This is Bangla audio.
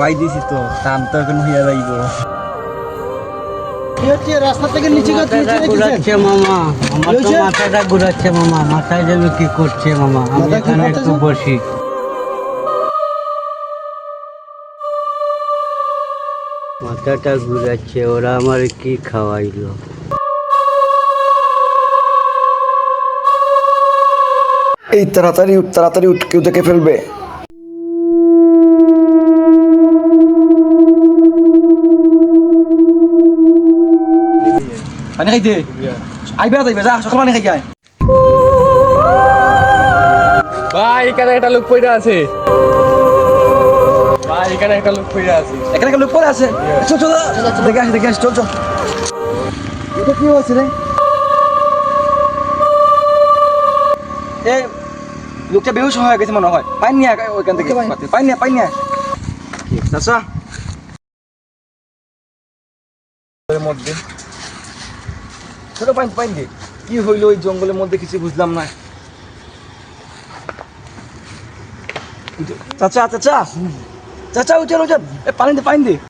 খাওয়াই দিছি তো কাম তো এখন হইয়া যাইব। রাস্তা থেকে নিচে ঘুরাচ্ছে মামা, আমার তো মাথাটা ঘুরাচ্ছে মামা, মাথায় যেন কি করছে মামা, আমি এখানে একটু বসি। মাথাটা ঘুরাচ্ছে, ওরা আমার কি খাওয়াইলো। এই তাড়াতাড়ি উঠ, কেউ দেখে ফেলবে। পানি খাইতে আইবা যাইবা যা সকাল পানি খাই যায়। ভাই এখানে একটা লোক পড়ে আছে, ভাই এখানে একটা লোক পড়ে আছে। এখানে কেউ লোক পড়ে আছে, চল চল দেখে আসি চল চল। এটা কি হয়েছে রে? এ লোকটা বেহুশ হয়ে গেছে মনে হয়, পাইনি ওইখান থেকে পাইনি চাচা মধ্যে ছোট পাইনি কি হইলো ওই জঙ্গলের মধ্যে কিছু বুঝলাম না। চাচা চাচা চাচা উঠেন পানি দে